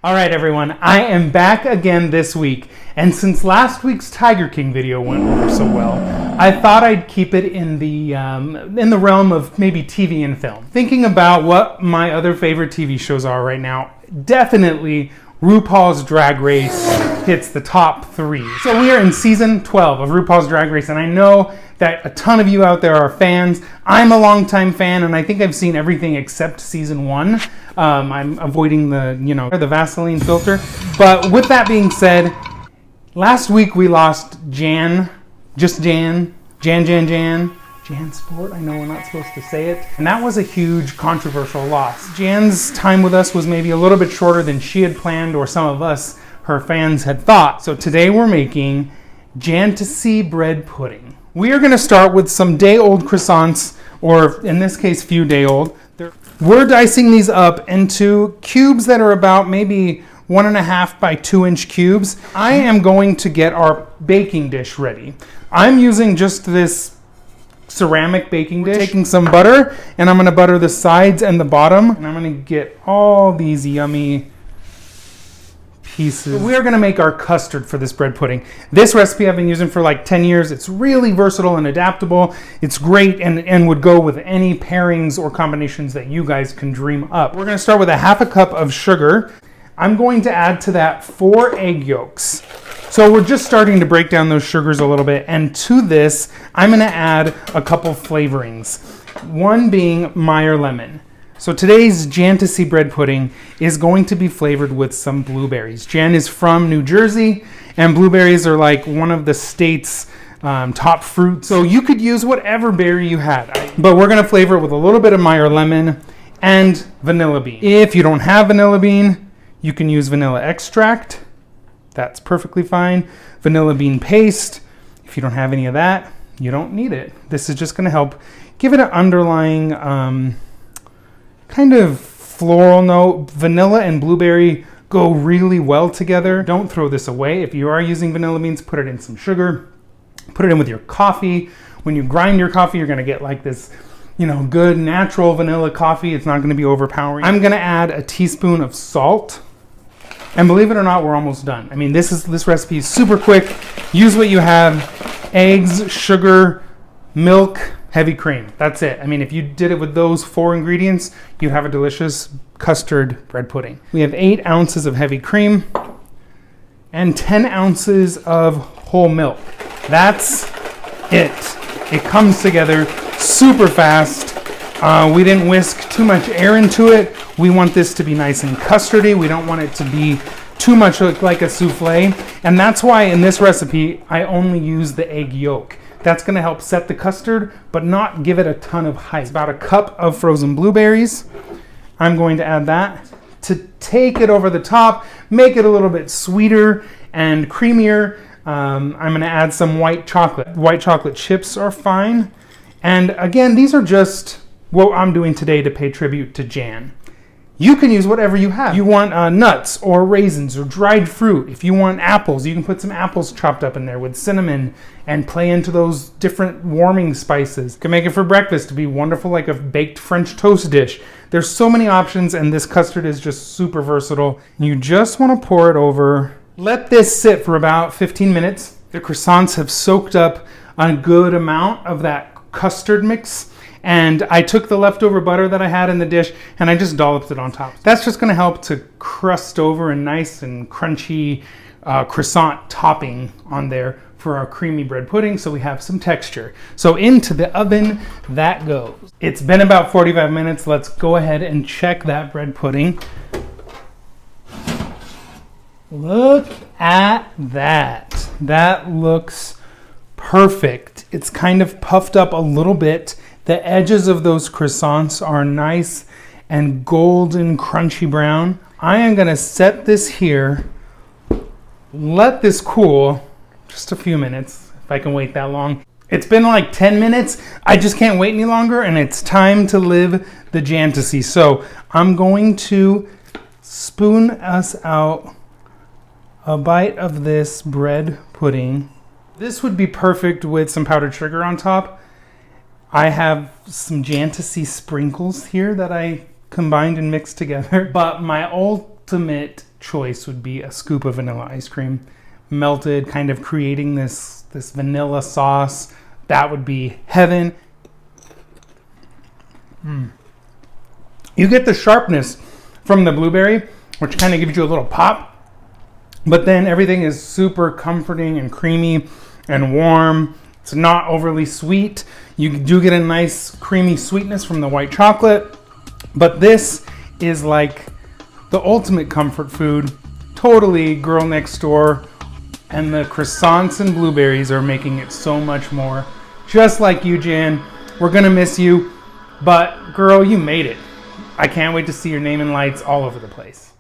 All right, everyone, I am back again this week, and since last week's Tiger King video went over so well, I thought I'd keep it in the realm of maybe TV and film. Thinking about what my other favorite TV shows are right now, definitely RuPaul's Drag Race hits the top 3. So we are in season 12 of RuPaul's Drag Race, and I know that a ton of you out there are fans. I'm a longtime fan, and I think I've seen everything except season 1. I'm avoiding the Vaseline filter. But with that being said, last week we lost Jan Sport. I know we're not supposed to say it. And that was a huge controversial loss. Jan's time with us was maybe a little bit shorter than she had planned, or some of us, her fans, had thought. So today we're making Jantasy bread pudding. We are going to start with some day-old croissants, or in this case, few day-old. We're dicing these up into cubes that are about maybe 1.5 by 2 inch cubes. I am going to get our baking dish ready. I'm using just this ceramic baking dish. Taking some butter, and I'm going to butter the sides and the bottom, and I'm going to get all these yummy pieces. We are going to make our custard for this bread pudding. This recipe I've been using for like 10 years. It's really versatile and adaptable. It's great and would go with any pairings or combinations that you guys can dream up. We're going to start with 1/2 cup of sugar. I'm going to add to that 4 egg yolks. So we're just starting to break down those sugars a little bit, and to this I'm going to add a couple flavorings. One being Meyer lemon. So today's Jantasy bread pudding is going to be flavored with some blueberries. Jan is from New Jersey, and blueberries are like one of the state's top fruits. So you could use whatever berry you had, but we're going to flavor it with a little bit of Meyer lemon and vanilla bean. If you don't have vanilla bean, you can use vanilla extract. That's perfectly fine. Vanilla bean paste. If you don't have any of that, you don't need it. This is just going to help give it an underlying kind of floral note. Vanilla and blueberry go really well together. Don't throw this away. If you are using vanilla beans, put it in some sugar. Put it in with your coffee. When you grind your coffee, you're going to get like this, good natural vanilla coffee. It's not going to be overpowering. I'm going to add a teaspoon of salt. And believe it or not, we're almost done. I mean, this recipe is super quick. Use what you have. Eggs, sugar, milk, heavy cream. That's it. I mean, if you did it with those 4 ingredients, you'd have a delicious custard bread pudding. We have 8 ounces of heavy cream and 10 ounces of whole milk. That's it. It comes together super fast. We didn't whisk too much air into it. We want this to be nice and custardy. We don't want it to be too much like a souffle. And that's why in this recipe, I only use the egg yolk. That's going to help set the custard, but not give it a ton of height. It's about 1 cup of frozen blueberries. I'm going to add that to take it over the top, make it a little bit sweeter and creamier. I'm going to add some white chocolate. White chocolate chips are fine. And again, these are just what I'm doing today to pay tribute to Jan. You can use whatever you have. You want nuts or raisins or dried fruit. If you want apples, you can put some apples chopped up in there with cinnamon and play into those different warming spices. You can make it for breakfast to be wonderful, like a baked French toast dish. There's so many options, and this custard is just super versatile. You just want to pour it over. Let this sit for about 15 minutes. The croissants have soaked up a good amount of that custard mix. And I took the leftover butter that I had in the dish and I just dolloped it on top. That's just going to help to crust over a nice and crunchy croissant topping on there for our creamy bread pudding, so we have some texture. So into the oven that goes. It's been about 45 minutes. Let's go ahead and check that bread pudding. Look at that. That looks perfect. It's kind of puffed up a little bit. The edges of those croissants are nice and golden, crunchy brown. I am going to set this here, let this cool just a few minutes, if I can wait that long. It's been like 10 minutes. I just can't wait any longer, and it's time to live the Jantasy. So I'm going to spoon us out a bite of this bread pudding. This would be perfect with some powdered sugar on top. I have some Jantasy sprinkles here that I combined and mixed together. But my ultimate choice would be a scoop of vanilla ice cream, melted, kind of creating this vanilla sauce. That would be heaven. You get the sharpness from the blueberry, which kind of gives you a little pop, but then everything is super comforting and creamy and warm. It's not overly sweet. You do get a nice creamy sweetness from the white chocolate, but this is like the ultimate comfort food. Totally girl next door, and the croissants and blueberries are making it so much more. Just like you, Jan. We're gonna miss you, but girl, you made it. I can't wait to see your name in lights all over the place.